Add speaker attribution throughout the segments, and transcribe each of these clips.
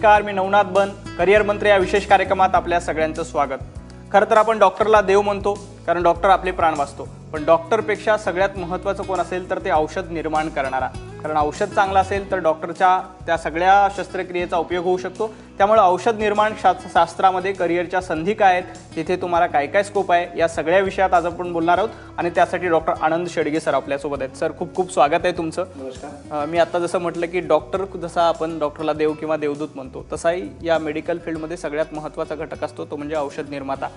Speaker 1: नमस्कार, मी नवनाथ बन, करिअर मंत्री या विशेष कार्यक्रमात आपल्या सगळ्यांचं स्वागत. खरं तर आपण डॉक्टरला देव म्हणतो, कारण डॉक्टर आपले प्राण वाचतो. पण डॉक्टरपेक्षा सगळ्यात महत्त्वाचं कोण असेल तर ते औषध निर्माण करणारा. कारण औषध चांगलं असेल तर डॉक्टरच्या त्या सगळ्या शस्त्रक्रियेचा उपयोग होऊ शकतो. त्यामुळे औषध निर्माण शास्त्रामध्ये करिअरच्या संधी काय आहेत, तिथे तुम्हाला काय काय स्कोप आहे, या सगळ्या विषयात आज आपण बोलणार आहोत. आणि त्यासाठी डॉक्टर आनंद शेडगे सर आपल्यासोबत आहेत. सर, खूप खूप स्वागत आहे तुमचं.
Speaker 2: नमस्कार.
Speaker 1: मी आता जसं म्हटलं की डॉक्टर, जसा आपण डॉक्टरला देव किंवा देवदूत म्हणतो, तसाही या मेडिकल फील्डमध्ये सगळ्यात महत्त्वाचा घटक असतो, तो म्हणजे औषध निर्माता.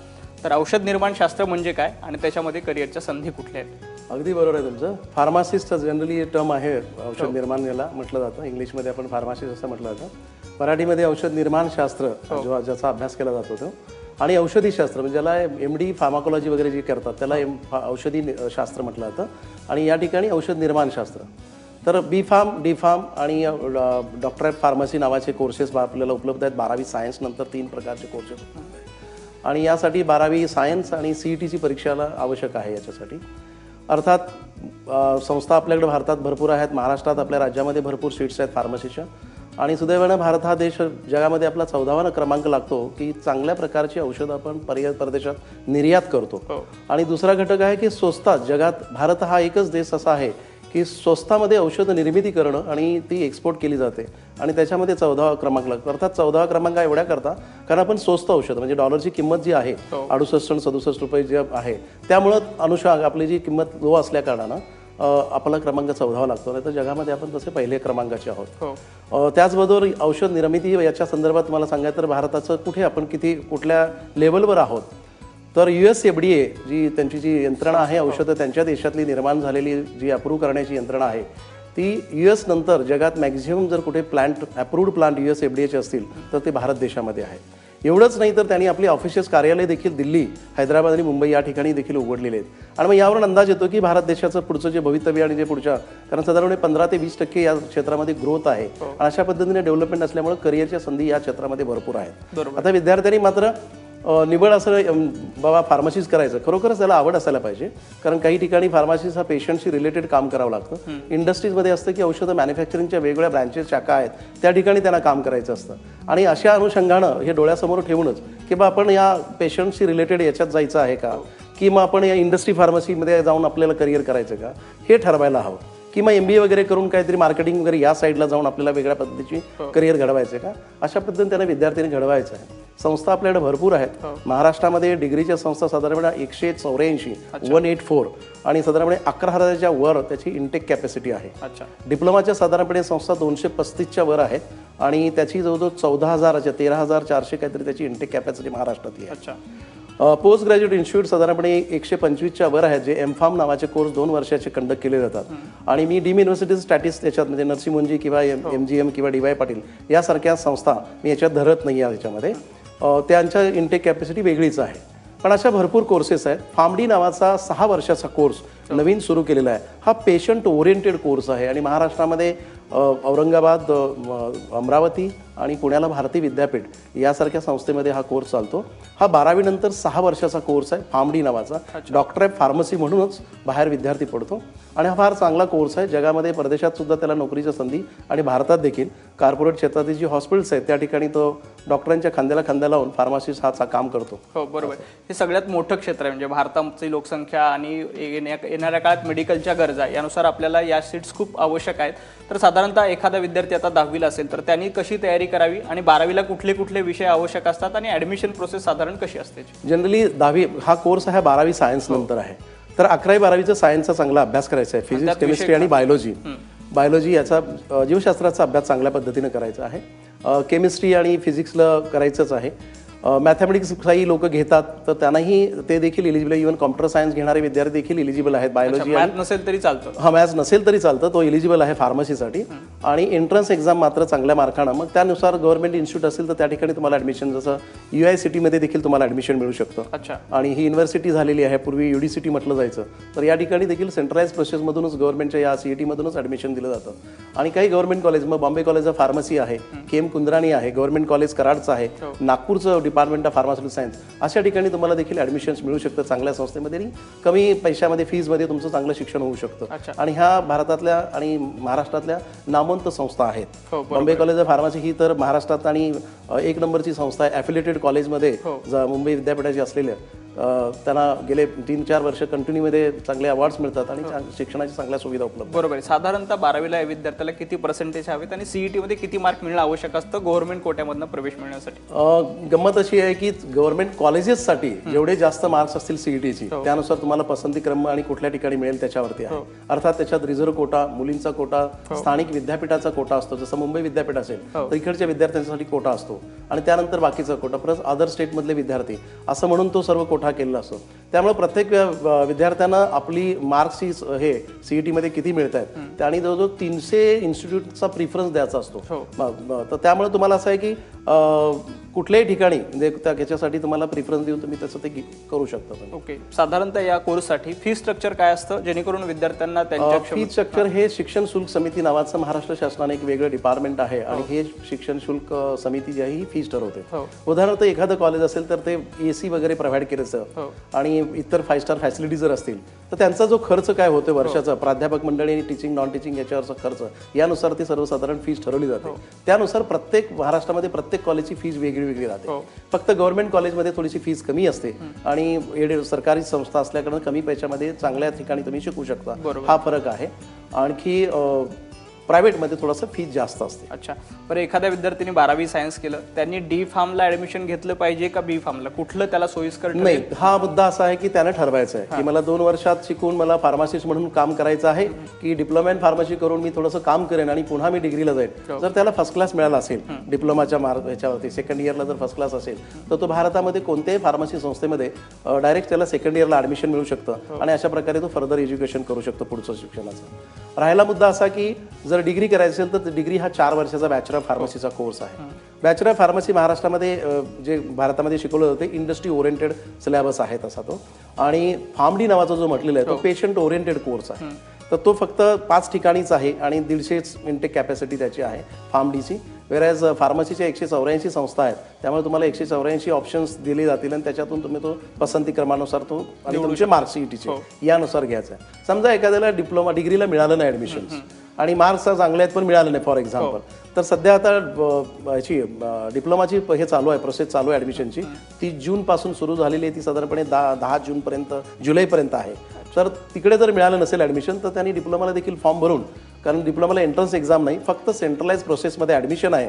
Speaker 1: तर औषध निर्माण शास्त्र म्हणजे काय आणि त्याच्यामध्ये करिअरच्या संधी कुठल्या आहेत?
Speaker 2: अगदी बरोबर आहे तुमचं. फार्मासिस्ट जनरली टर्म आहे, औषध निर्माण याला म्हटलं जातं. इंग्लिशमध्ये आपण फार्मासिस्ट असं म्हटलं जातं. मराठीमध्ये औषध निर्माण शास्त्र ज्याचा अभ्यास केला जातो तो, आणि औषधी शास्त्र म्हणजे ज्याला MD फार्माकोलॉजी वगैरे जे करतात त्याला औषधी शास्त्र म्हटलं जातं. आणि या ठिकाणी औषध निर्माण शास्त्र. तर B.Pharm, D.Pharm आणि डॉक्टर ऑफ फार्मसी नावाचे कोर्सेस आपल्याला उपलब्ध आहेत. 12वी सायन्स नंतर 3 प्रकारचे कोर्सेस उपलब्ध आहेत. आणि यासाठी 12वी सायन्स आणि CETची परीक्षाला आवश्यक आहे. याच्यासाठी अर्थात संस्था आपल्याकडे भारतात भरपूर आहेत. महाराष्ट्रात आपल्या राज्यामध्ये भरपूर सीट्स आहेत फार्मसीच्या. आणि सुदैवानं भारत हा देश जगामध्ये आपला 14वा क्रमांक लागतो की चांगल्या प्रकारची औषधं आपण परदेशात निर्यात करतो. आणि दुसरा घटक आहे की स्वस्तात, जगात भारत हा एकच देश असा आहे की स्वस्तामध्ये औषध निर्मिती करणं आणि ती एक्सपोर्ट केली जाते. आणि त्याच्यामध्ये 14वा क्रमांक लागतो. अर्थात 14वा क्रमांक एवढ्या करता कारण आपण स्वस्त औषध म्हणजे डॉलरची किंमत जी आहे 68 आणि 67 रुपये जे आहे, त्यामुळं अनुषंग आपली जी किंमत लो असल्या कारणानं आपला क्रमांक 14वा लागतो. नाही तर जगामध्ये आपण तसे पहिले क्रमांकाचे आहोत. त्याचबरोबर औषध निर्मिती याच्या संदर्भात मला सांगायचं तर भारताचं कुठे आपण कुठल्या लेवलवर आहोत, तर US FDA जी त्यांची जी यंत्रणा आहे, औषधं त्यांच्या देशातली निर्माण झालेली जी अप्रूव्ह करण्याची यंत्रणा आहे, ती US नंतर जगात मॅक्झिमम जर कुठे अप्रूव्ड प्लांट US FDAचे असतील तर ते भारत देशामध्ये आहे. एवढंच नाही तर त्यांनी आपली ऑफिसेस कार्यालय देखील दिल्ली, हैदराबाद आणि मुंबई या ठिकाणी देखील उघडलेले आहेत. आणि मग यावरून अंदाज येतो की भारत देशाचं पुढचं जे भवितव्य आणि जे पुढच्या, कारण साधारणपणे 15 ते 20% या क्षेत्रामध्ये ग्रोथ आहे. आणि अशा पद्धतीने डेव्हलपमेंट असल्यामुळे करिअरच्या संधी या क्षेत्रामध्ये भरपूर आहेत. आता विद्यार्थ्यांनी मात्र निवड असं बाबा फार्मसीच करायचं, खरोखरच त्याला आवड असायला पाहिजे. कारण काही ठिकाणी फार्मसीस हा पेशंटशी रिलेटेड काम करावं लागतं. इंडस्ट्रीजमध्ये असतं की औषधं मॅन्युफॅक्चरिंगच्या वेगवेगळ्या ब्रँचेस शाखा आहेत, त्या ठिकाणी त्यांना काम करायचं असतं. आणि अशा अनुषंगानं हे डोळ्यासमोर ठेवूनच की बा आपण या पेशंटशी रिलेटेड याच्यात जायचं आहे का, की मग आपण या इंडस्ट्री फार्मसीमध्ये जाऊन आपल्याला करिअर करायचं का, हे ठरवायला हवं. किंवा MBA वगैरे करून काहीतरी मार्केटिंग वगैरे या साईडला जाऊन आपल्याला वेगळ्या पद्धतीची करिअर घडवायचं का, अशा पद्धतीने त्यांना विद्यार्थ्यांनी घडवायचं आहे. संस्था आपल्याकडे भरपूर आहेत. महाराष्ट्रामध्ये डिग्रीच्या संस्था साधारणपणे 184, 184 आणि साधारणपणे 11,000च्या वर त्याची इंटेक कॅपॅसिटी आहे. डिप्लोमाच्या साधारणपणे संस्था 235च्या वर आहेत. आणि त्याची जवळजवळ 14,000च्या 13,400 काहीतरी त्याची इंटेक कॅपॅसिटी महाराष्ट्रातली आहे. पोस्ट ग्रॅज्युएट इन्स्टिट्यूट साधारणपणे 125च्या वर आहेत, जे M.Pharm नावाचे कोर्स 2 वर्षाचे कंडक्ट केले जातात. आणि मी डीम युनिव्हर्सिटी स्टॅटिस्ट त्याच्यात म्हणजे नरसी मुंजी किंवा MGM किंवा DY पाटील यासारख्या संस्था मी याच्यात धरत नाही आहे. याच्यामध्ये त्यांच्या इंटेक कॅपॅसिटी वेगळीच आहे. पण अशा भरपूर कोर्सेस आहेत. PharmD नावाचा 6 वर्षाचा कोर्स नवीन सुरू केलेला आहे. हा पेशंट ओरिएंटेड कोर्स आहे. आणि महाराष्ट्रामध्ये औरंगाबाद, अमरावती आणि पुण्याला भारती विद्यापीठ यासारख्या संस्थेमध्ये हा कोर्स चालतो. हा 12वी नंतर 6 वर्षाचा कोर्स आहे, PharmD नावाचा. डॉक्टर ऑफ फार्मसी म्हणूनच बाहेर विद्यार्थी पडतो. आणि हा फार चांगला कोर्स आहे. जगामध्ये परदेशात सुद्धा त्याला नोकरीच्या संधी, आणि भारतात देखील कॉर्पोरेट क्षेत्रातील जी हॉस्पिटल्स आहेत त्या ठिकाणी तो डॉक्टरांच्या खांद्याला खांदा लावून फार्मासिस्ट हा काम करतो.
Speaker 1: हो, बरोबर. हे सगळ्यात मोठं क्षेत्र आहे. म्हणजे भारताची लोकसंख्या आणि येणाऱ्या काळात मेडिकलच्या गरजा यानुसार आपल्याला या सीट्स खूप आवश्यक आहेत. तर साधारणतः एखादा विद्यार्थी आता 10वीला असेल तर त्यांनी कशी तयारी करावी, आणि 12वीला कुठले कुठले विषय आवश्यक असतात, आणि ॲडमिशन प्रोसेस साधारण कशी असते? जनरली
Speaker 2: 10वी हा कोर्स आहे 12वी सायन्स नंतर आहे. तर 11वी 12वीचा सायन्सचा चांगला अभ्यास करायचा आहे. फिजिक्स, केमिस्ट्री आणि बायोलॉजी याचा जीवशास्त्राचा अभ्यास चांगल्या पद्धतीने करायचा आहे. केमिस्ट्री आणि फिजिक्सला करायचंच आहे. मॅथमॅटिक्स काही लोक घेतात तर त्यांनाही ते देखील एलिजिबल आहे. इव्हन कॉम्प्युटर सायन्स घेणारे विद्यार्थी देखील एलिजिबल आहेत. बायोलॉजी
Speaker 1: नसेल तरी चालतं.
Speaker 2: हा, मॅथ्स नसेल तरी चालतं, तो एलिजिबल आहे फार्मसीसाठी. आणि एंट्रन्स एक्झाम मात्र चांगल्या मार्कानं, मग त्यानुसार गव्हर्नमेंट इन्स्टिट्यूट असेल तर त्या ठिकाणी तुम्हाला ॲडमिशन, जसं UICTमध्ये देखील तुम्हाला ॲडमिशन मिळू शकतं. आणि ही युनिव्हर्सिटी झालेली आहे. पूर्वी UDCT म्हटलं जायचं, तर या ठिकाणी देखील सेंट्रलाइज प्रोसेसमधूनच गव्हर्नमेंटच्या या CETमधूनच ॲडमिशन दिलं जातं. आणि काही गव्हर्नमेंट कॉलेज, मग बॉम्बे कॉलेज ऑफ फार्मसी आहे, KM कुंद्राणी आहे, गव्हर्नमेंट कॉलेज कराडचं आहे, नागपूरचं डिपार्टमेंट ऑफ फार्मास्युटिकल सायन्स अशा ठिकाणी तुम्हाला देखील ॲडमिशन्स मिळू शकतं चांगल्या संस्थेमध्ये आणि कमी पैशामध्ये फीजमध्ये तुमचं चांगलं शिक्षण होऊ शकतं. आणि ह्या भारतातल्या आणि महाराष्ट्रातल्या नामवंत संस्था आहेत. बॉम्बे कॉलेज ऑफ फार्मसी ही तर महाराष्ट्रात आणि एक नंबरची संस्था आहे. ॲफिलिएटेड कॉलेजमध्ये मुंबई विद्यापीठाची असलेल्या त्यांना गेले 3-4 वर्ष कंटिन्यूमध्ये चांगले अवॉर्ड्स मिळतात आणि शिक्षणाची चांगल्या सुविधा उपलब्ध.
Speaker 1: बरोबर आहे. साधारणतः 12वीला विद्यार्थ्याला किती पर्सेंटेज हवेत आणि सीईटी मध्ये किती मार्क मिळणं आवश्यक असतं गव्हर्नमेंट कोट्यामधनं प्रवेश मिळण्यासाठी?
Speaker 2: गंमत अशी आहे की गव्हर्नमेंट कॉलेजेससाठी जेवढे जास्त मार्क्स असतील सीईटीची त्यानुसार तुम्हाला पसंती क्रम आणि कुठल्या ठिकाणी मिळेल त्याच्यावरती आहे. अर्थात त्याच्यात रिझर्व्ह कोटा, मुलींचा कोटा, स्थानिक विद्यापीठाचा कोटा असतो. जसं मुंबई विद्यापीठ असेल तर इकडच्या विद्यार्थ्यांसाठी कोटा असतो आणि त्यानंतर बाकीचा कोटा प्लस अदर स्टेटमधले विद्यार्थी असं म्हणून तो सर्व कोटा केलेला असतो. त्यामुळे प्रत्येक विद्यार्थ्यांना आपली मार्क्सची हे सीईटी मध्ये किती मिळत आहेत आणि जवळजवळ 300 इन्स्टिट्यूटचा प्रिफरन्स द्यायचा असतो. तर त्यामुळे तुम्हाला असं आहे की कुठल्याही ठिकाणी म्हणजे त्याच्यासाठी तुम्हाला प्रिफरन्स देऊन तुम्ही तसं ते करू शकता.
Speaker 1: ओके. साधारणतः या कोर्ससाठी फी स्ट्रक्चर काय असतं जेणेकरून विद्यार्थ्यांना त्यांच्या
Speaker 2: फी स्ट्रक्चर हे शिक्षण शुल्क समिती नावाचं महाराष्ट्र शासनाने एक वेगळं डिपार्टमेंट आहे आणि हे शिक्षण शुल्क समिती जी आहे ही फीज ठरवते. उदाहरणार्थ एखादं कॉलेज असेल तर ते AC वगैरे प्रोव्हाइड केलं आणि इतर 5 स्टार फॅसिलिटी जर असतील तर त्यांचा जो खर्च काय होतो वर्षाचा प्राध्यापक मंडळी आणि टीचिंग नॉन टीचिंग याच्यावरचा खर्च यानुसार ती सर्वसाधारण फीज ठरवली जाते. त्यानुसार प्रत्येक महाराष्ट्रामध्ये प्रत्येक कॉलेजची फीज वेगळी राहते. फक्त गव्हर्नमेंट कॉलेजमध्ये थोडीशी फीज कमी असते आणि सरकारी संस्था असल्याकडे कमी पैशामध्ये चांगल्या ठिकाणी तुम्ही शिकू शकता. हा फरक आहे. आणखी प्रायव्हेटमध्ये थोडंसं फीज जास्त असते.
Speaker 1: अच्छा. बरं, एखाद्या विद्यार्थ्याने 12वी सायन्स केलं त्यांनी डी फार्मला ऍडमिशन घेतलं पाहिजे का बी फार्मला? कुठलं त्याला सोयीस्कर?
Speaker 2: नाही, हा मुद्दा असा आहे की त्याने ठरवायचं आहे की मला 2 वर्षात शिकून मला फार्मासिस्ट म्हणून काम करायचं आहे की डिप्लोमा इन फार्मसी करून मी थोडंसं काम करेन आणि पुन्हा मी डिग्रीला जाईल. जर त्याला फर्स्ट क्लास मिळाला असेल डिप्लोमाच्या ह्याच्यावरती सेकंड इयरला जर फर्स्ट क्लास असेल तर तो भारतामध्ये कोणत्याही फार्मसी संस्थेमध्ये डायरेक्ट त्याला सेकंड इयरला ॲडमिशन मिळू शकतं आणि अशा प्रकारे तो फर्दर एज्युकेशन करू शकतो पुढचं शिक्षणाचं. राहिला मुद्दा असा की जर डिग्री करायची असेल तर डिग्री हा 4 वर्षाचा बॅचलर ऑफ फार्मसीचा कोर्स आहे. बॅचलर ऑफ फार्मसी महाराष्ट्रामध्ये जे भारतामध्ये शिकवलं जाते इंडस्ट्री ओरिएंटेड सिलेबस आहे तसा तो. आणि फार्मडी नावाचा जो म्हटलेला आहे तो पेशंट ओरिएंटेड कोर्स आहे. तर तो फक्त 5 ठिकाणीच आहे आणि 150 इंटेक कॅपॅसिटी त्याची आहे फार्मडीची. वेरॅज फार्मसीच्या 184 संस्था आहेत त्यामुळे तुम्हाला 184 ऑप्शन्स दिले जातील आणि त्याच्यातून तुम्ही तो पसंती क्रमानुसार तो आणि तुमचे मार्क्स सीईटीचे यानुसार घ्यायचा आहे. समजा एखाद्याला डिग्रीला मिळालं नाही ॲडमिशन आणि मार्क्स चांगले आहेत पण मिळाले नाही फॉर एक्झाम्पल तर सध्या आता याची डिप्लोमाची हे चालू आहे प्रोसेस चालू आहे ॲडमिशनची. ती जूनपासून सुरू झालेली आहे. ती साधारणपणे 10 जूनपर्यंत जुलैपर्यंत आहे. तर तिकडे जर मिळालं नसेल ॲडमिशन तर त्यांनी डिप्लोमाला देखील फॉर्म भरून कारण डिप्लोमाला एंट्रन्स एक्झाम नाही फक्त सेंट्रलाइज प्रोसेसमध्ये ॲडमिशन आहे.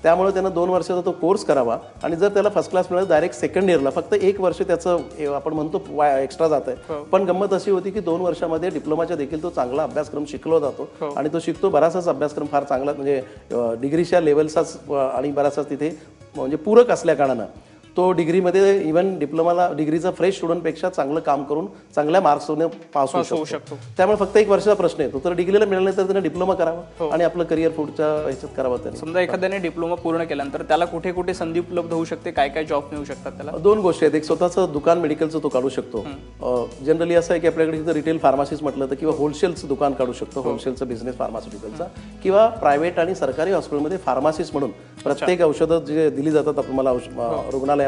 Speaker 2: त्यामुळे त्यानं 2 वर्षाचा तो कोर्स करावा आणि जर त्याला फर्स्ट क्लास मिळाला डायरेक्ट सेकंड इयरला फक्त 1 वर्ष त्याचं आपण म्हणतो एक्स्ट्रा जात आहे. पण गंमत अशी होती की 2 वर्षामध्ये डिप्लोमाच्या देखील तो चांगला अभ्यासक्रम शिकला जातो आणि तो शिकतो. बराचसाच अभ्यासक्रम फार चांगला म्हणजे डिग्रीच्या लेवलचाच आणि बराचसाच तिथे म्हणजे पूरक असल्या कारणानं तो डिग्रीमध्ये इव्हन डिप्लोमाला डिग्रीचा फ्रेश स्टुडंटपेक्षा चांगलं काम करून चांगल्या मार्क्सने पास होऊ शकतो. त्यामुळे फक्त 1 वर्षाचा प्रश्न येतो. तर डिग्रीला मिळालं नाही तर त्याने डिप्लोमा करावा आणि आपलं करिअर पुढच्या ह्याच्यात करावं. त्याने
Speaker 1: समजा एखाद्याने डिप्लोमा पूर्ण केल्यानंतर त्याला कुठे कुठे संधी उपलब्ध होऊ शकते? काय काय जॉब मिळू शकतात त्याला?
Speaker 2: 2 गोष्टी आहेत. एक स्वतःचं दुकान मेडिकलचं तो काढू शकतो. जनरली असं आहे की आपल्याकडे जर रिटेल फार्मासिस्ट म्हटलं तर किंवा होलसेलचं दुकान काढू शकतो होलसेलचं बिझनेस फार्मास्युटिकलचा किंवा प्रायव्हेट आणि सरकारी हॉस्पिटलमध्ये फार्मासिस्ट म्हणून प्रत्येक औषधं जे दिली जातात आपल्याला रुग्णालयामधून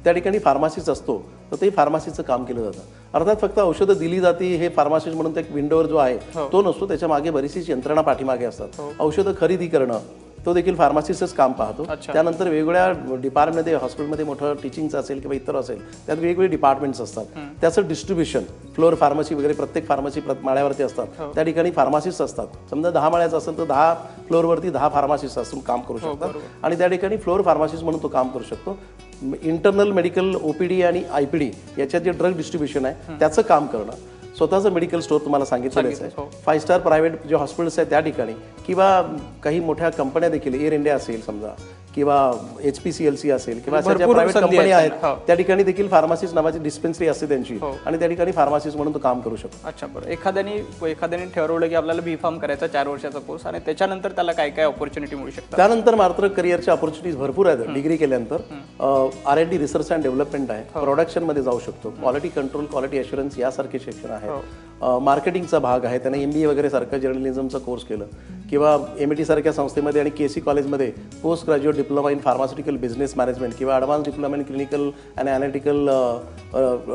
Speaker 2: त्या ठिकाणी फार्मासिस्ट असतो तर ते फार्मसीचं काम केलं जातं. अर्थात फक्त औषधं दिली जाते हे फार्मासिस्ट म्हणून त्या विंडोवर जो आहे तो नसतो. त्याच्या मागे बरीचशी यंत्रणा पाठीमागे असतात. औषधं खरेदी करणं तो देखील फार्मासिस्टच काम पाहतो. त्यानंतर वेगवेगळ्या डिपार्टमेंटमध्ये हॉस्पिटलमध्ये मोठं टीचिंगचं असेल किंवा इतर असेल त्यात वेगवेगळे डिपार्टमेंट्स असतात. त्याचं डिस्ट्रीब्युशन फ्लोअर फार्मसी वगैरे प्रत्येक फार्मसी माळ्यावरती असतात त्या ठिकाणी फार्मासिस्ट असतात. समजा 10 माळ्याचं असेल तर 10 फ्लोअरवरती 10 फार्मासिस्ट असून काम करू शकतात आणि त्या ठिकाणी फ्लोअर फार्मासिस्ट म्हणून तो काम करू शकतो. इंटरनल मेडिकल OPD आणि IPD याच्यात जे ड्रग डिस्ट्रीब्युशन आहे त्याचं काम करणं. स्वतःचं मेडिकल स्टोअर तुम्हाला सांगितलेलंच आहे. 5 स्टार प्रायव्हेट जे हॉस्पिटल्स आहेत त्या ठिकाणी किंवा काही मोठ्या कंपन्या देखील एअर इंडिया असेल समजा किंवा HPCLC असेल किंवा अशा ज्या प्रायव्हेट कंपनी आहेत त्या ठिकाणी देखील फार्मासिस्ट नावाची डिस्पेन्सरी असते त्यांची आणि त्या ठिकाणी फार्मासिस्ट म्हणून तो काम करू शकतो.
Speaker 1: अच्छा. बरं, एखाद्याने ठरवलं की आपल्याला बी फार्म करायचा 4 वर्षाचा कोर्स आणि त्याच्यानंतर त्याला काय काय ऑपॉर्च्युनिटी मिळू शकतात?
Speaker 2: त्यानंतर मात्र करिअरच्या ऑपॉर्च्युनिटीज भरपूर आहेत. डिग्री केल्यानंतर R&D रिसर्च अँड डेव्हलपमेंट आहे. प्रोडक्शनमध्ये जाऊ शकतो. क्वालिटी कंट्रोल क्वालिटी अश्युरन्स यासारखे शिक्षण आहे. मार्केटिंगचा भाग आहे. त्याने MBA वगैरे सारखं जर्नलिझमचा कोर्स केलं किंवा MIT सारख्या संस्थेमध्ये आणि KC कॉलेजमध्ये post graduate diploma in pharmaceutical business management किंवा advance diploma in clinical and analytical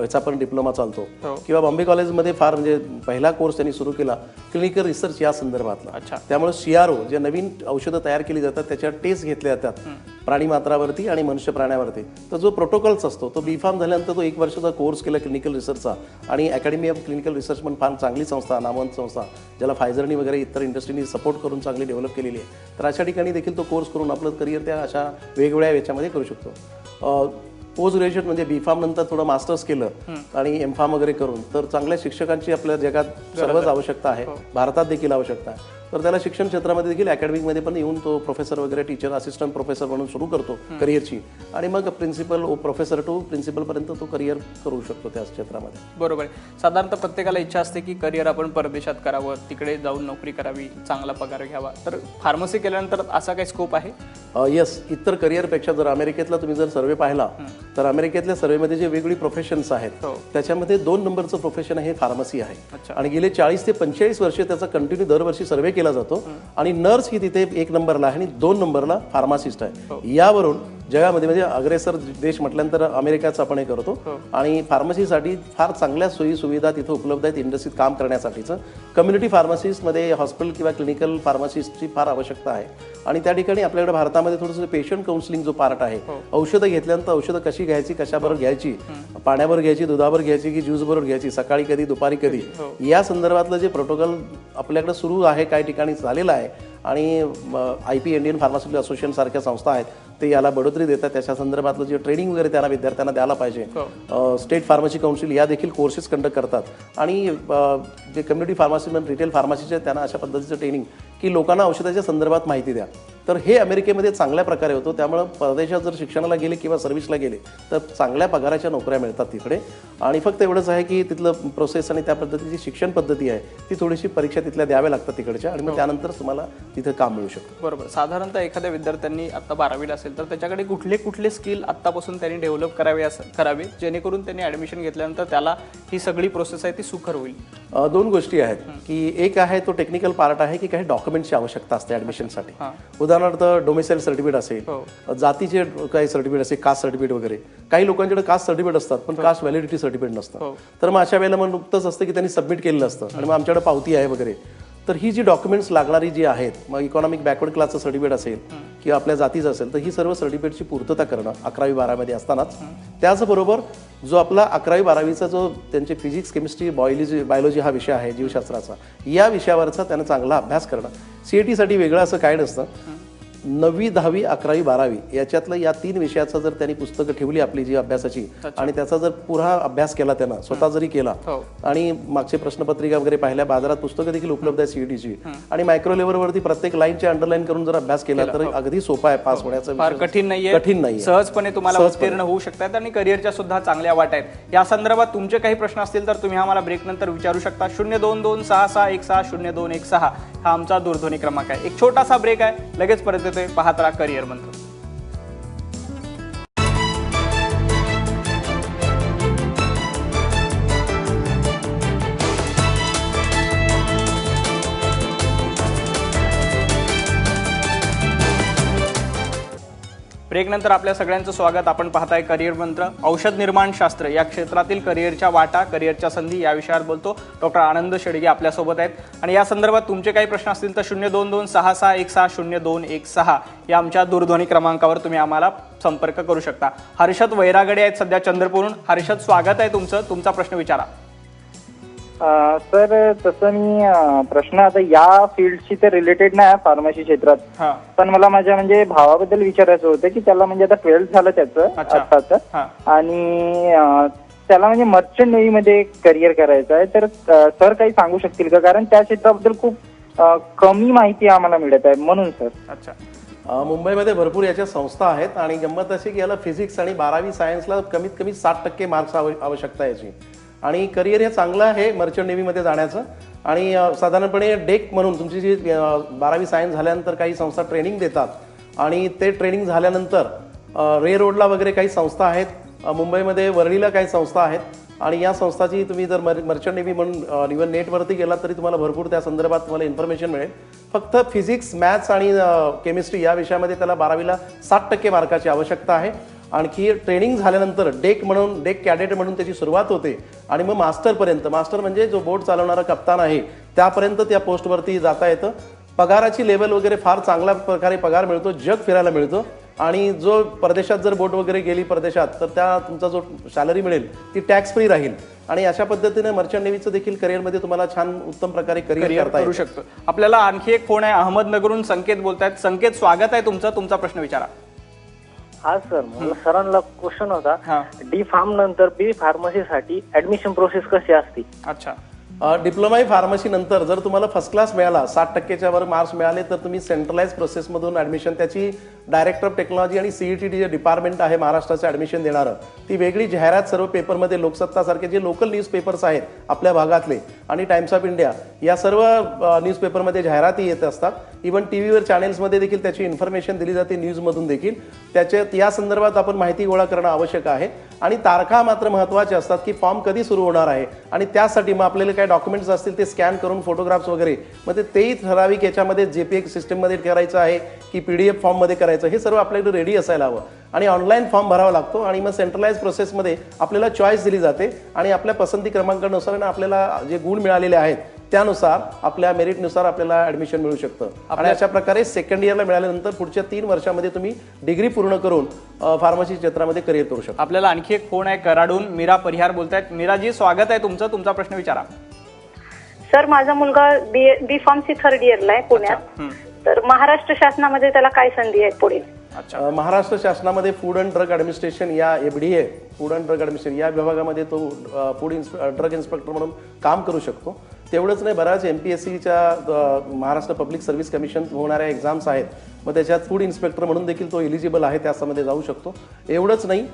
Speaker 2: याचा पण डिप्लोमा चालतो. किंवा बॉम्बे कॉलेजमध्ये फार म्हणजे पहिला कोर्स त्यांनी सुरू केला क्लिनिकल रिसर्च या संदर्भातला. त्यामुळे CRO जे नवीन औषधं तयार केली जातात त्याच्या टेस्ट घेतल्या जातात प्राणी मात्रावरती आणि मनुष्य प्राण्यावरती. तर जो प्रोटोकॉल्स असतो तो B.Pharm झाल्यानंतर तो 1 वर्षाचा कोर्स केला क्लिनिकल रिसर्चचा. आणि अकॅडमी ऑफ क्लिनिकल रिसर्च पण फार चांगली संस्था, नामवंत संस्था, ज्याला फायझरनी वगैरे इतर इंडस्ट्रीनी सपोर्ट करून चांगली डेव्हलप केलेली आहे. तर अशा ठिकाणी देखील तो कोर्स करून आपलं करिअर त्या अशा वेगवेगळ्या याच्यामध्ये करू शकतो. पोस्ट ग्रॅज्युएट म्हणजे B.Pharm नंतर थोडं मास्टर्स केलं आणि M.Pharm वगैरे करून तर चांगल्या शिक्षकांची आपल्या जगात सर्वच आवश्यकता आहे, भारतात देखील आवश्यकता आहे. तर त्याला शिक्षण क्षेत्रामध्ये देखील अकॅडमिकमध्ये पण येऊन तो प्रोफेसर वगैरे टीचर असिस्टंट प्रोफेसर म्हणून सुरू करतो करिअरची आणि मग प्रिन्सिपल प्रोफेसर टू प्रिन्सिपलपर्यंत तो करिअर करू शकतो त्या क्षेत्रामध्ये.
Speaker 1: बरोबर आहे. साधारणतः प्रत्येकाला इच्छा असते की करिअर आपण परदेशात करावं, तिकडे जाऊन नोकरी करावी, चांगला पगार घ्यावा. तर फार्मसी केल्यानंतर असा काही स्कोप आहे?
Speaker 2: येस. इतर करिअरपेक्षा जर अमेरिकेतला तुम्ही जर सर्वे पाहिला तर अमेरिकेतल्या सर्वेमध्ये जे वेगवेगळी प्रोफेशन्स आहेत त्याच्यामध्ये 2 नंबरचं प्रोफेशन हे फार्मसी आहे. आणि गेले 40 ते 45 वर्ष त्याचा कंटिन्यू दरवर्षी सर्वे केला जातो. आणि नर्स ही तिथे 1 नंबरला आहे आणि 2 नंबरला फार्मासिस्ट आहे. यावरून जगामध्ये म्हणजे अग्रेसर देश म्हटल्यानंतर अमेरिकाच आपण हे करतो. आणि फार्मसीसाठी फार चांगल्या सोयी सुविधा तिथे उपलब्ध आहेत इंडस्ट्रीत काम करण्यासाठीचं. कम्युनिटी फार्मसिस्टमध्ये हॉस्पिटल किंवा क्लिनिकल फार्मसिस्टची फार आवश्यकता आहे. आणि त्या ठिकाणी आपल्याकडे भारतामध्ये थोडंसं पेशंट काउन्सिलिंग जो पार्ट आहे, औषधं घेतल्यानंतर औषधं कशी घ्यायची, कशाबरोबर घ्यायची, पाण्यावर घ्यायची, दुधावर घ्यायची की ज्यूसबरोबर घ्यायची, सकाळी कधी दुपारी कधी, या संदर्भातलं जे प्रोटोकॉल आपल्याकडे सुरू आहे काही ठिकाणी झालेलं आहे. आणि IP इंडियन फार्मास्युटिकल असोसिएशन सारख्या संस्था आहेत ते याला बढोतरी देतात. त्याच्या संदर्भातलं जे ट्रेनिंग वगैरे त्यांना विद्यार्थ्यांना द्यायला पाहिजे. स्टेट फार्मसी काउन्सिल या देखील कोर्सेस कंडक्ट करतात. आणि जे कम्युनिटी फार्मसी रिटेल फार्मसीचे त्यांना अशा पद्धतीचं ट्रेनिंग की लोकांना औषधाच्या संदर्भात माहिती द्या. तर हे अमेरिकेमध्ये चांगल्या प्रकारे होतं. त्यामुळं परदेशात जर शिक्षणाला गेले किंवा सर्व्हिसला गेले तर चांगल्या पगाराच्या नोकऱ्या मिळतात तिकडे. आणि फक्त एवढंच आहे की तिथलं प्रोसेस आणि त्या पद्धतीची शिक्षण पद्धती आहे ती थोडीशी परीक्षा तिथल्या द्याव्या लागतात तिकडच्या आणि मग त्यानंतर तुम्हाला तिथे काम मिळू शकतं.
Speaker 1: बरोबर. साधारणतः एखाद्या विद्यार्थ्यांनी आता 12वीला असेल तर त्याच्याकडे कुठले स्किल आत्तापासून त्यांनी डेव्हलप करावे जेणेकरून त्यांनी ॲडमिशन घेतल्यानंतर त्याला ही सगळी प्रोसेस आहे ती सुकर होईल?
Speaker 2: 2 गोष्टी आहेत की एक आहे तो टेक्निकल पार्ट आहे की काही डॉक्युमेंटची आवश्यकता असते ॲडमिशनसाठी. उदाहरणार्थ डोमिसाईल सर्टिफिकेट असेल, जातीचे काही सर्टिफिकेट असेल, कास्ट सर्टिफिकेट वगैरे. काही लोकांकडे कास्ट सर्टिफिकेट असतात पण कास्ट व्हॅलिडिटी सर्टिफिकेट नसतं. तर मग अशा वेळेला मग नुकतंच असतं की त्यांनी सबमिट केलेलं असतं आणि मग आमच्याकडे पावती आहे वगैरे. तर ही जी डॉक्युमेंट्स लागणारी जी आहेत, मग इकॉनॉमिक बॅकवर्ड क्लासचं सर्टिफिकेट असेल किंवा आपल्या जातीचं असेल तर ही सर्व सर्टिफिकेटची पूर्तता करणं 11वी-12वीमध्ये असतानाच. त्याचबरोबर जो आपला 11वी-12वीचा जो त्यांचे फिजिक्स, केमिस्ट्री, बायोलॉजी हा विषय आहे जीवशास्त्राचा, या विषयावरचा त्यांना चांगला अभ्यास करणं. CET-साठी वेगळं असं काय नसतं. 9वी, 10वी, 11वी, 12वी याच्यातलं या 3 विषयाचा जर त्यांनी पुस्तकं ठेवली आपली जी अभ्यासाची आणि त्याचा जर पुरा अभ्यास केला त्यांना स्वतः जरी केला आणि मागचे प्रश्नपत्रिका वगैरे पाहिल्या, बाजारात पुस्तकं देखील उपलब्ध आहे CET-ची आणि मायक्रो लेव्हलवरती प्रत्येक लाईनची अंडरलाईन करून जर अभ्यास केला तर अगदी सोपा आहे पास होण्याचा.
Speaker 1: फार कठीण नाही, सहजपणे तुम्हाला उत्तीर्ण होऊ शकतात आणि करिअरच्या सुद्धा चांगल्या वाट आहेत. या संदर्भात तुमचे काही प्रश्न असतील तर तुम्ही आम्हाला ब्रेक नंतर विचारू शकता. 022661616 हा आमचा दूरध्वनी क्रमांक आहे. एक छोटासा ब्रेक आहे, लगेच परत येतोय. पाहत राहा करिअर मंत्र. ब्रेक नंतर आपल्या सगळ्यांचं स्वागत. आपण पाहताय करिअर मंत्र. औषध निर्माण शास्त्र या क्षेत्रातील करिअरच्या वाटा, करिअरच्या संधी या विषयावर बोलतो. डॉक्टर आनंद शेडगे आपल्यासोबत आहेत आणि या संदर्भात तुमचे काही प्रश्न असतील तर 02266160216 या आमच्या दूरध्वनी क्रमांकावर तुम्ही आम्हाला संपर्क करू शकता. हर्षद वैरागडे आहेत सध्या चंद्रपूरहून. हर्षद, स्वागत आहे तुमचं. तुमचा प्रश्न विचारा.
Speaker 3: सर, तसं मी प्रश्न आता या फील्डशी तर रिलेटेड नाही फार्मसी क्षेत्रात, पण मला माझ्या म्हणजे भावाबद्दल विचारायचं होतं की त्याला म्हणजे आता 12th झालं त्याचं आत्ताचं आणि त्याला म्हणजे मर्चंट नेव्हीमध्ये करिअर करायचं आहे. तर सर काही सांगू शकतील का? कारण त्या क्षेत्राबद्दल खूप कमी माहिती आम्हाला मिळत आहे म्हणून सर.
Speaker 2: अच्छा. मुंबईमध्ये भरपूर याच्या संस्था आहेत आणि गंमत अशी की याला फिजिक्स आणि 12वी सायन्सला कमीत कमी 60% मार्क्स आवश्यकता याची. आणि करिअर हे चांगलं आहे मर्चंट नेव्हीमध्ये जाण्याचं. आणि साधारणपणे डेक म्हणून तुमची जी 12वी सायन्स झाल्यानंतर काही संस्था ट्रेनिंग देतात आणि ते ट्रेनिंग झाल्यानंतर रे रोडला वगैरे काही संस्था आहेत, मुंबईमध्ये वरळीला काही संस्था आहेत आणि या संस्थाची तुम्ही जर मर्चंट नेव्ही म्हणून इव्हन नेटवरती गेलात तरी तुम्हाला भरपूर त्या संदर्भात तुम्हाला इन्फॉर्मेशन मिळेल. फक्त फिजिक्स, मॅथ्स आणि केमिस्ट्री या विषयामध्ये त्याला 12वीला 60% मार्काची आवश्यकता आहे. आणखी ट्रेनिंग झाल्यानंतर डेक कॅडेट म्हणून त्याची सुरुवात होते आणि मग मास्टरपर्यंत, मास्टर म्हणजे जो बोट चालवणारा कप्तान आहे त्यापर्यंत त्या पोस्टवरती जाता येतं. पगाराची लेवल वगैरे फार चांगल्या प्रकारे पगार मिळतो, जग फिरायला मिळतो. आणि जो परदेशात जर बोट वगैरे गेली परदेशात तर त्या तुमचा जो सॅलरी मिळेल ती टॅक्स फ्री राहील. आणि अशा पद्धतीने मर्चंट नेव्हीचं देखील करिअरमध्ये तुम्हाला छान उत्तम प्रकारे करिअर
Speaker 1: करू शकतो. आपल्याला आणखी एक फोन आहे, अहमदनगरहून संकेत बोलतायत. संकेत, स्वागत आहे तुमचं, तुमचा प्रश्न विचारा.
Speaker 4: हा सर, मला सरांना क्वेश्चन होता, डी फार्म नंतर बी फार्मसीसाठी ऍडमिशन प्रोसेस कशी असते?
Speaker 2: अच्छा, डिप्लोमा फार्मसी नंतर जर तुम्हाला फर्स्ट क्लास मिळाला, 60%च्या वर मार्क्स मिळाले तर तुम्ही सेंट्रलाइज प्रोसेसमधून ऍडमिशन, त्याची डायरेक्टर ऑफ टेक्नॉलॉजी आणि सीईटी जे डिपार्टमेंट आहे महाराष्ट्राचं ऍडमिशन देणारं, ती वेगळी जाहिरात सर्व पेपरमध्ये, लोकसत्तासारखे जे लोकल न्यूजपेपर्स आहेत आपल्या भागातले आणि टाइम्स ऑफ इंडिया या सर्व न्यूजपेपरमध्ये जाहिराती येत असतात. इव्हन टीव्हीवर चॅनेल्समध्ये देखील त्याची इन्फॉर्मेशन दिली जाते, न्यूजमधून देखील. त्याच्यात या संदर्भात आपण माहिती गोळा करणं आवश्यक आहे. आणि तारखा मात्र महत्त्वाच्या असतात की फॉर्म कधी सुरू होणार आहे आणि त्यासाठी मग आपल्याला काय डॉक्युमेंट्स असतील ते स्कॅन करून फोटोग्राफ्स वगैरे, मग तेही ठराविक याच्यामध्ये JPEG सिस्टममध्ये करायचं आहे की PDF फॉर्ममध्ये करायचं, हे सर्व आपल्याकडे रेडी असायला हवं. आणि ऑनलाईन फॉर्म भरावा लागतो आणि मग सेंट्रलाइज प्रोसेसमध्ये आपल्याला चॉईस दिली जाते आणि आपल्या पसंती क्रमांकानुसार आणि आपल्याला जे गुण मिळालेले आहेत त्यानुसार, आपल्या मेरिटनुसार आपल्याला ऍडमिशन मिळू शकतं. आणि अशा प्रकारे सेकंड इयरला मिळाल्यानंतर पुढच्या 3 वर्षामध्ये तुम्ही डिग्री पूर्ण करून फार्मसी क्षेत्रामध्ये करिअर करू शकता.
Speaker 1: आपल्याला आणखी एक फोन आहे, कराडून मीरा परिहार बोलतायत. मीराजी, स्वागत आहे तुमचं, तुमचा प्रश्न विचारा.
Speaker 5: सर, माझा मुलगा बी फार्मसी 3rd इयरला आहे पुण्यात. तर महाराष्ट्र शासनामध्ये त्याला काय संधी आहेत पुढे?
Speaker 2: महाराष्ट्र शासनामध्ये फूड अँड ड्रग ॲडमिनिस्ट्रेशन या FDA, food and drug administration या विभागामध्ये तो ड्रग इन्स्पेक्टर म्हणून काम करू शकतो. तेवढंच नाही, बऱ्याच MPSCच्या महाराष्ट्र पब्लिक सर्व्हिस कमिशन होणाऱ्या एक्झाम्स आहेत, मग त्याच्यात फूड इन्स्पेक्टर म्हणून देखील तो एलिजिबल आहे, त्यामध्ये जाऊ शकतो. एवढंच नाही,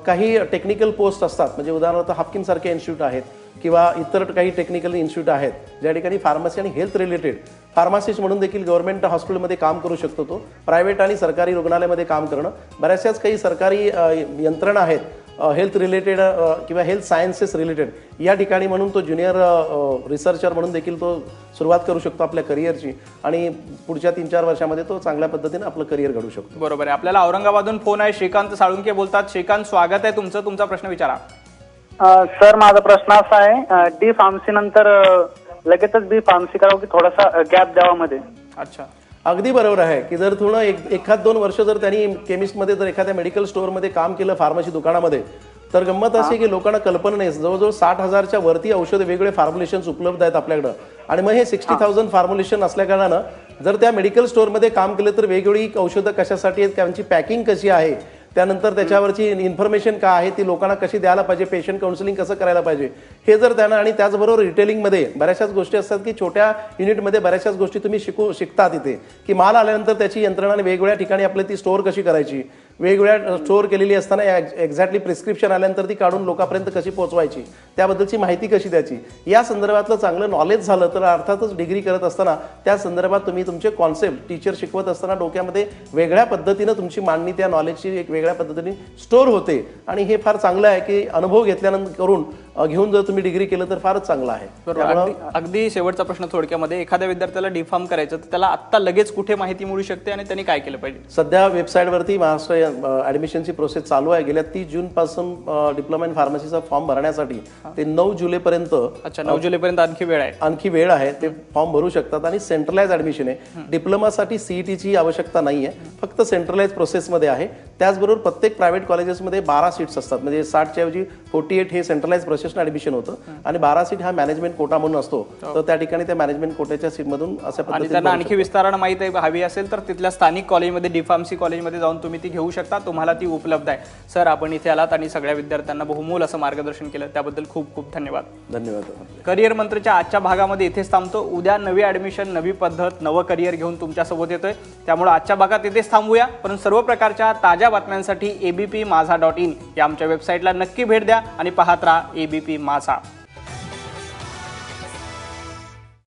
Speaker 2: काही टेक्निकल पोस्ट असतात, म्हणजे उदाहरणार्थ हाफकिनसारखे इन्स्टिट्यूट आहेत किंवा इतर काही टेक्निकल इन्स्टिट्यूट आहेत ज्या ठिकाणी फार्मसी आणि हेल्थ रिलेटेड फार्मासिस्ट म्हणून देखील गव्हर्नमेंट हॉस्पिटलमध्ये काम करू शकतो. तो प्रायव्हेट आणि सरकारी रुग्णालयामध्ये काम करणं, बऱ्याचशाच काही सरकारी यंत्रणा आहेत हेल्थ रिलेटेड किंवा हेल्थ सायन्सेस रिलेटेड या ठिकाणी, म्हणून तो ज्युनियर रिसर्चर म्हणून देखील तो सुरुवात करू शकतो आपल्या करिअरची आणि पुढच्या 3-4 वर्षामध्ये तो चांगल्या पद्धतीने आपलं करिअर घडू शकतो.
Speaker 1: बरोबर आहे. आपल्याला औरंगाबादहून फोन आहे, श्रीकांत साळुंके बोलतात. श्रीकांत, स्वागत आहे तुमचं, तुमचा प्रश्न विचारा.
Speaker 6: सर, माझा प्रश्न असा आहे, डी फार्मसी नंतर लगेचच बी फार्मसी करावं की थोडासा गॅप द्यावा मध्ये?
Speaker 1: अच्छा,
Speaker 2: अगदी बरोबर आहे की जर थोडं 1-2 वर्ष जर त्यांनी केमिस्टमध्ये जर एखाद्या मेडिकल स्टोअरमध्ये काम केलं, फार्मसी दुकानामध्ये, तर गंमत अशी की लोकांना कल्पना नाही, जवळजवळ 60,000च्या वरती औषध वेगवेगळे फॉर्म्युलेशन्स उपलब्ध आहेत आपल्याकडं. आणि मग हे 60,000 फॉर्म्युलेशन असल्या कारणानं जर त्या मेडिकल स्टोअरमध्ये काम केलं तर वेगवेगळी औषधं कशासाठी आहेत, त्यांची पॅकिंग कशी आहे, त्यानंतर त्याच्यावरची इन्फॉर्मेशन काय आहे, ती लोकांना कशी द्यायला पाहिजे, पेशंट काउन्सिलिंग कसं करायला पाहिजे, हे जर त्यांना, आणि त्याचबरोबर रिटेलिंगमध्ये बऱ्याचशाच गोष्टी असतात की छोट्या युनिटमध्ये बऱ्याचशाच गोष्टी तुम्ही शिकता तिथे, की माल आल्यानंतर त्याची यंत्रणा वेगवेगळ्या ठिकाणी आपल्या ती स्टोअर कशी करायची, वेगवेगळ्या स्टोअर केलेली असताना एक्झॅक्टली प्रिस्क्रिप्शन आल्यानंतर ती काढून लोकांपर्यंत कशी पोहोचवायची, त्याबद्दलची माहिती कशी द्यायची, या संदर्भातलं चांगलं नॉलेज झालं तर अर्थातच डिग्री करत असताना त्या संदर्भात तुम्ही तुमचे कॉन्सेप्ट टीचर शिकवत असताना डोक्यामध्ये वेगळ्या पद्धतीनं तुमची मांडणी त्या नॉलेजची एक वेगळ्या पद्धतीने स्टोअर होते. आणि हे फार चांगलं आहे की अनुभव घेतल्यानंतर करून घेऊन जर तुम्ही डिग्री केलं तर फारच चांगलं आहे.
Speaker 1: अगदी शेवटचा प्रश्न थोडक्यामध्ये, एखाद्या विद्यार्थ्याला डी फार्म करायचं तर त्याला आत्ता लगेच कुठे माहिती मिळू शकते आणि त्यांनी काय केलं पाहिजे?
Speaker 2: सध्या वेबसाईटवरती महाराष्ट्र ऍडमिशनची प्रोसेस चालू आहे. गेल्या 30 जूनपासून डिप्लोमा इन फार्मसीचा फॉर्म भरण्यासाठी ते 9 जुलैपर्यंत.
Speaker 1: अच्छा, 9 जुलैपर्यंत आणखी
Speaker 2: वेळ आहे. ते फॉर्म भरू शकतात आणि सेंट्रलाइज ऍडमिशन आहे. डिप्लोमासाठी सीईटीची आवश्यकता नाही आहे, फक्त सेंट्रलाइज प्रोसेसमध्ये आहे. त्याचबरोबर प्रत्येक प्रायव्हेट कॉलेजेसमध्ये 12 सीट्स असतात, म्हणजे 60च्या ऐवजी 48 हे सेंट्रलाइज प्रोसेसनं ऍडमिशन होतं आणि 12 सीट हा मॅनेजमेंट कोटा म्हणून असतो. तर त्या ठिकाणी त्या मॅनेजमेंट कोट्याच्या सीटमधून अशा पद्धतीने
Speaker 1: त्यांना आणखी विस्तारानं माहिती हवी असेल तर तिथल्या स्थानिक कॉलेजमध्ये डी फार्मसी कॉलेजमध्ये जाऊन तुम्ही ती घेऊ शकता, तुम्हाला ती उपलब्ध आहे. सर, आपण इथे आलात आणि सगळ्या विद्यार्थ्यांना बहुमोल असं मार्गदर्शन केलं, त्याबद्दल खूप खूप धन्यवाद. करिअर मंत्रच्या आजच्या भागामध्ये इथेच थांबतो. उद्या नवी ऍडमिशन, नवी पद्धत, नवं करिअर घेऊन तुमच्यासोबत येतोय. त्यामुळे आजच्या भागात इथेच थांबूया, पण सर्व प्रकारच्या ताज्या बातम्यांसाठी abpmaza.in या आमच्या वेबसाईटला नक्की भेट द्या आणि पाहत राहा ABP माझा.